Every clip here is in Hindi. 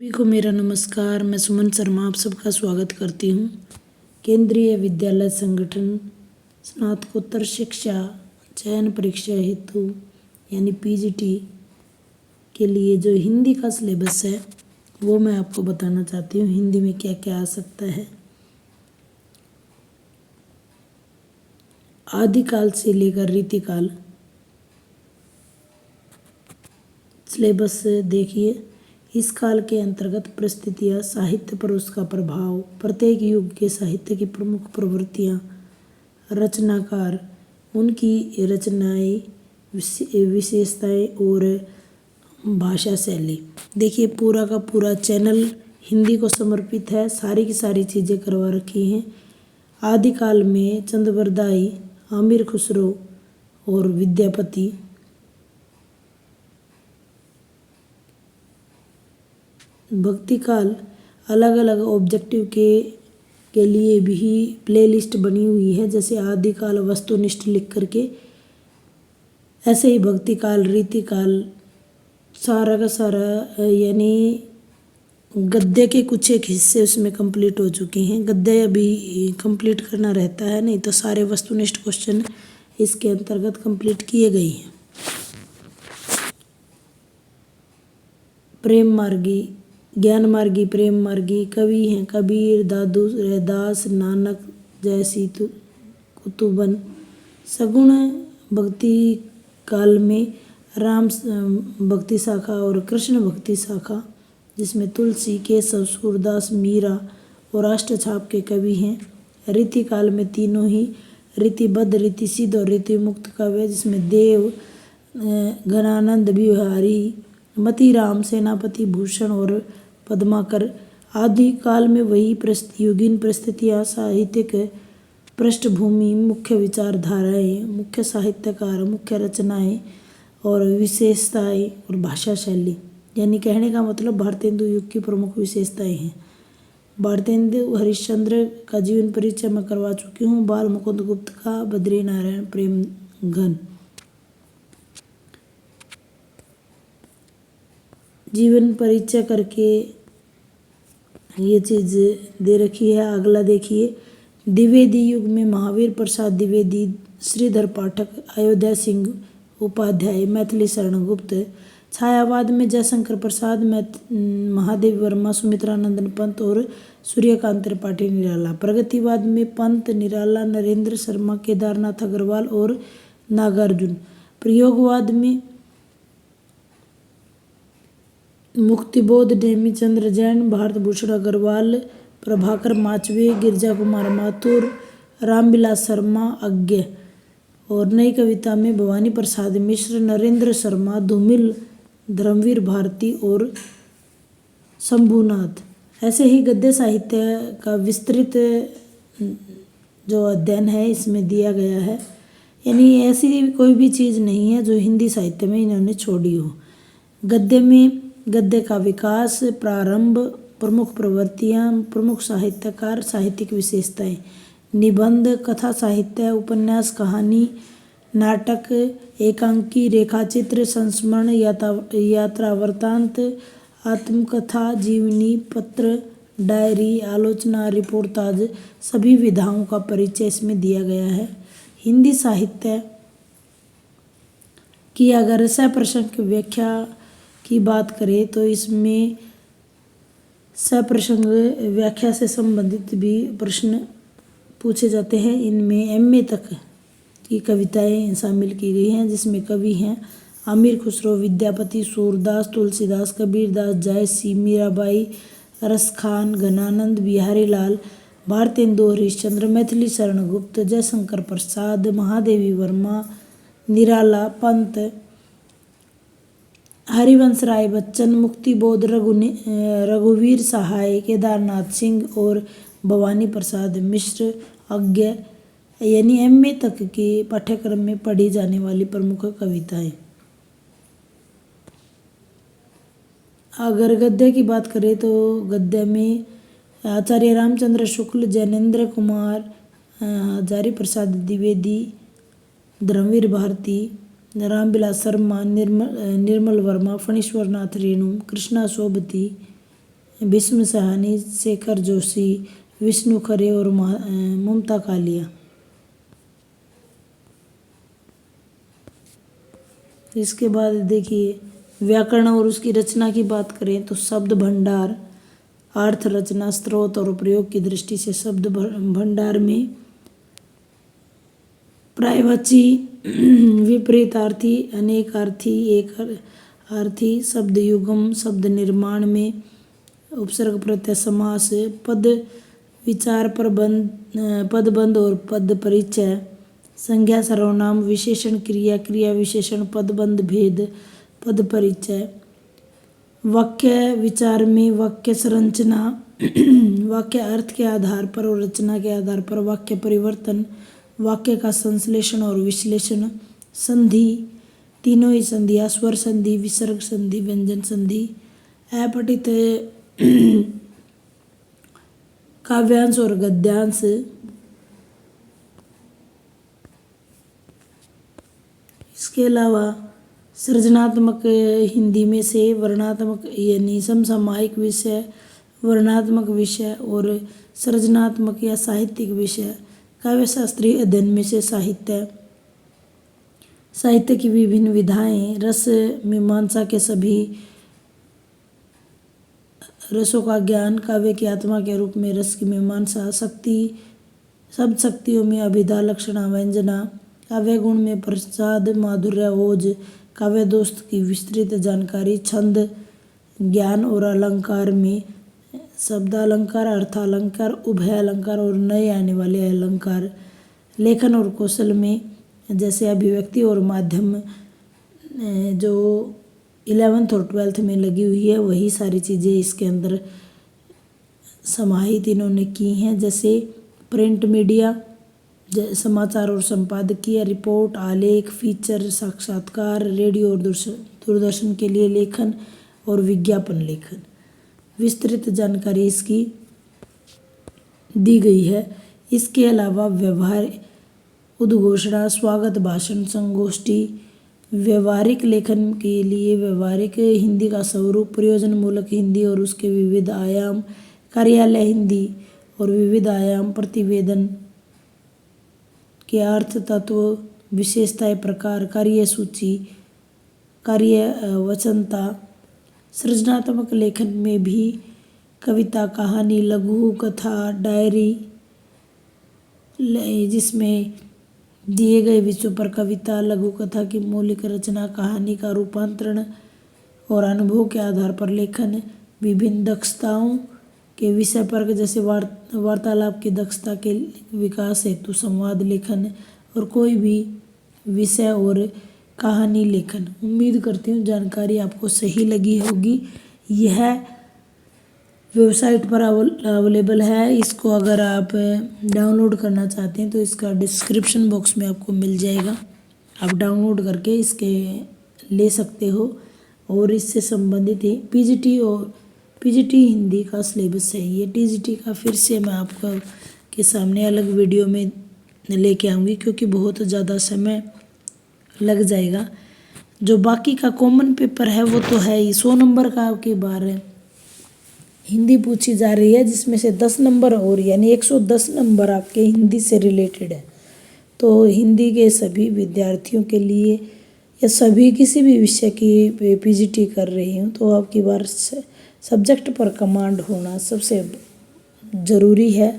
सभी को मेरा नमस्कार। मैं सुमन शर्मा आप सबका स्वागत करती हूँ। केंद्रीय विद्यालय संगठन स्नातकोत्तर शिक्षा चयन परीक्षा हेतु यानी पीजीटी के लिए जो हिंदी का सिलेबस है वो मैं आपको बताना चाहती हूँ। हिंदी में क्या क्या आ सकता है। आदिकाल से लेकर रीतिकाल सिलेबस देखिए। इस काल के अंतर्गत परिस्थितियाँ, साहित्य पर उसका प्रभाव, प्रत्येक युग के साहित्य की प्रमुख प्रवृत्तियाँ, रचनाकार, उनकी रचनाएं, विशेषताएं और भाषा शैली। देखिए पूरा का पूरा चैनल हिंदी को समर्पित है। सारी की सारी चीज़ें करवा रखी हैं। आदिकाल में चंद्रवरदाई, आमिर खुसरो और विद्यापति। भक्ति काल अलग अलग ऑब्जेक्टिव के लिए भी प्लेलिस्ट बनी हुई है। जैसे आदिकाल वस्तुनिष्ठ लिख करके, ऐसे ही भक्ति काल, रीति काल, सारा का सारा यानी गद्य के कुछ एक हिस्से उसमें कंप्लीट हो चुके हैं। गद्य अभी कंप्लीट करना रहता है, नहीं तो सारे वस्तुनिष्ठ क्वेश्चन इसके अंतर्गत कंप्लीट किए गए हैं। प्रेम मार्गी, ज्ञान मार्गी, प्रेम मार्गी कवि हैं कबीर, दादू, रैदास, नानक जैसी कुतुबन। सगुण भक्ति काल में राम भक्ति शाखा और कृष्ण भक्ति शाखा, जिसमें तुलसी, केशव, सूरदास, मीरा और अष्टछाप के कवि हैं। रीति काल में तीनों ही रीतिबद्ध, रीति सिद्ध और रीति मुक्त काव्य, जिसमें देव, घनानंद बिहारी, मतीराम, सेनापति भूषण और पद्माकर। आदि काल में वही युगीन परिस्थितियाँ, साहित्यिक पृष्ठभूमि, मुख्य विचारधाराएं, मुख्य साहित्यकार, मुख्य रचनाएं और विशेषताएं और भाषा शैली। यानी कहने का मतलब भारतेंदु युग की प्रमुख विशेषताएं हैं। भारतेंदु हरिश्चंद्र का जीवन परिचय मैं करवा चुकी हूँ। बाल मुकुंद गुप्त का बद्री नारायण प्रेम घन जीवन परिचय करके ये चीज़ दे रखी है। अगला देखिए, द्विवेदी युग में महावीर प्रसाद द्विवेदी, श्रीधर पाठक, अयोध्या सिंह उपाध्याय, मैथिली शरण गुप्त। छायावाद में जयशंकर प्रसाद, महादेव वर्मा, सुमित्रानंदन पंत और सूर्यकांत त्रिपाठी निराला। प्रगतिवाद में पंत, निराला, नरेंद्र शर्मा, केदारनाथ अग्रवाल और नागार्जुन। प्रयोगवाद में मुक्तिबोध, नेमीचंद्र जैन, भारत भूषण अग्रवाल, प्रभाकर माचवे, गिरजा कुमार माथुर, रामविलास शर्मा अज्ञ। और नई कविता में भवानी प्रसाद मिश्र, नरेंद्र शर्मा, धूमिल, धर्मवीर भारती और शंभुनाथ। ऐसे ही गद्य साहित्य का विस्तृत जो अध्ययन है इसमें दिया गया है। यानी ऐसी कोई भी चीज़ नहीं है जो हिंदी साहित्य में इन्होंने छोड़ी हो। गद्य में गद्य का विकास, प्रारंभ, प्रमुख प्रवृत्तियाँ, प्रमुख साहित्यकार, साहित्यिक विशेषताएं। निबंध, कथा साहित्य, उपन्यास, कहानी, नाटक, एकांकी, रेखाचित्र, संस्मरण, यात्रा वृत्तांत, आत्मकथा, जीवनी, पत्र, डायरी, आलोचना, रिपोर्टाज, सभी विधाओं का परिचय इसमें दिया गया है। हिंदी साहित्य की अगर सप्रसंग व्याख्या की बात करें तो इसमें सप्रसंग व्याख्या से संबंधित भी प्रश्न पूछे जाते हैं। इनमें एमए तक की कविताएं शामिल की गई हैं, जिसमें कवि हैं आमिर खुसरो, विद्यापति, सूरदास, तुलसीदास, कबीरदास, जायसी, मीराबाई, रसखान, घनानंद, बिहारी लाल, भारतेंदु हरिश्चंद्र, मैथिली शरण गुप्त, जयशंकर प्रसाद, महादेवी वर्मा, निराला, पंत, हरिवंश राय बच्चन, मुक्तिबोध, रघुवीर सहाय, केदारनाथ सिंह और भवानी प्रसाद मिश्र अज्ञ। यानी एमए तक के पाठ्यक्रम में पढ़ी जाने वाली प्रमुख कविताएं। अगर गद्य की बात करें तो गद्य में आचार्य रामचंद्र शुक्ल, जैनेन्द्र कुमार, हजारी प्रसाद द्विवेदी, धर्मवीर भारती, रामविलास शर्मा, निर्मल वर्मा, फणीश्वरनाथ रेणु, कृष्णा सोबती, भीष्म सहानी, शेखर जोशी, विष्णु खरे और ममता कालिया। इसके बाद देखिए व्याकरण और उसकी रचना की बात करें तो शब्द भंडार, अर्थ, रचना, स्रोत और प्रयोग की दृष्टि से शब्द भंडार में पर्यायवाची, विपरीतार्थी, अनेकार्थी, एक अर्थी, शब्द युगम, शब्द निर्माण में उपसर्ग प्रत्यय समास, पद विचार पदबंध और पद परिचय, संज्ञा सर्वनाम, विशेषण क्रिया, क्रिया विशेषण, पदबंध भेद, पद परिचय, वाक्य विचार में वाक्य संरचना, वाक्य अर्थ के आधार पर और रचना के आधार पर वाक्य परिवर्तन, वाक्य का संश्लेषण और विश्लेषण, संधि, तीनों ही संधियाँ, स्वर संधि, विसर्ग संधि, व्यंजन संधि, अपठित काव्यांश और गद्यांश, इसके अलावा सृजनात्मक हिंदी में से वर्णात्मक यानी समसामयिक विषय, वर्णात्मक विषय और सृजनात्मक या साहित्यिक विषय, काव्यशास्त्रीय अध्ययन में से साहित्य, साहित्य की विभिन्न विधाएं, रस मीमांसा के सभी रसों का ज्ञान, काव्य की आत्मा के रूप में रस की मीमांसा, शक्ति, शब्द शक्तियों में अभिधा, लक्षणा, व्यंजना, काव्य गुण में प्रसाद, माधुर्य, ओज, काव्य दोस्त की विस्तृत जानकारी, छंद ज्ञान और अलंकार में शब्दालंकार, अर्थालंकार, उभय अलंकार और नए आने वाले अलंकार, लेखन और कौशल में जैसे अभिव्यक्ति और माध्यम जो 11th और 12th में लगी हुई है वही सारी चीज़ें इसके अंदर समाहित इन्होंने की हैं। जैसे प्रिंट मीडिया, समाचार और संपादकीय, रिपोर्ट, आलेख, फीचर, साक्षात्कार, रेडियो और दूरदर्शन के लिए लेखन और विज्ञापन लेखन, विस्तृत जानकारी इसकी दी गई है। इसके अलावा व्यवहार, उद्घोषणा, स्वागत भाषण, संगोष्ठी, व्यवहारिक लेखन के लिए व्यवहारिक हिंदी का स्वरूप, प्रयोजनमूलक हिंदी और उसके विविध आयाम, कार्यालय हिंदी और विविध आयाम, प्रतिवेदन के अर्थ, तत्व, विशेषताएं, प्रकार, कार्यसूची, कार्यवचनता, सृजनात्मक लेखन में भी कविता, कहानी, लघु कथा, डायरी, जिसमें दिए गए विषयों पर कविता, लघु कथा की मौलिक रचना, कहानी का रूपांतरण और अनुभव के आधार पर लेखन, विभिन्न दक्षताओं के विषय पर जैसे वार्तालाप की दक्षता के विकास हेतु संवाद लेखन और कोई भी विषय और कहानी लेखन। उम्मीद करती हूँ जानकारी आपको सही लगी होगी। यह वेबसाइट पर अवेलेबल है। इसको अगर आप डाउनलोड करना चाहते हैं तो इसका डिस्क्रिप्शन बॉक्स में आपको मिल जाएगा, आप डाउनलोड करके इसके ले सकते हो। और इससे संबंधित ही पीजीटी हिंदी का सिलेबस है ये। टीजीटी का फिर से मैं आपको के सामने अलग वीडियो में लेके आऊँगी क्योंकि बहुत ज़्यादा समय लग जाएगा। जो बाकी का कॉमन पेपर है वो तो है ही, 100 नंबर का की बार हिंदी पूछी जा रही है जिसमें से 10 नंबर और यानी 110 नंबर आपके हिंदी से रिलेटेड है। तो हिंदी के सभी विद्यार्थियों के लिए या सभी किसी भी विषय की पीजीटी कर रही हूँ तो आपकी बार सब्जेक्ट पर कमांड होना सबसे ज़रूरी है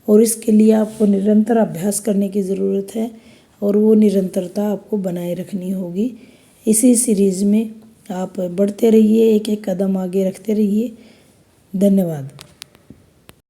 और इसके लिए आपको निरंतर अभ्यास करने की ज़रूरत है और वो निरंतरता आपको बनाए रखनी होगी। इसी सीरीज़ में आप बढ़ते रहिए, एक एक कदम आगे रखते रहिए। धन्यवाद।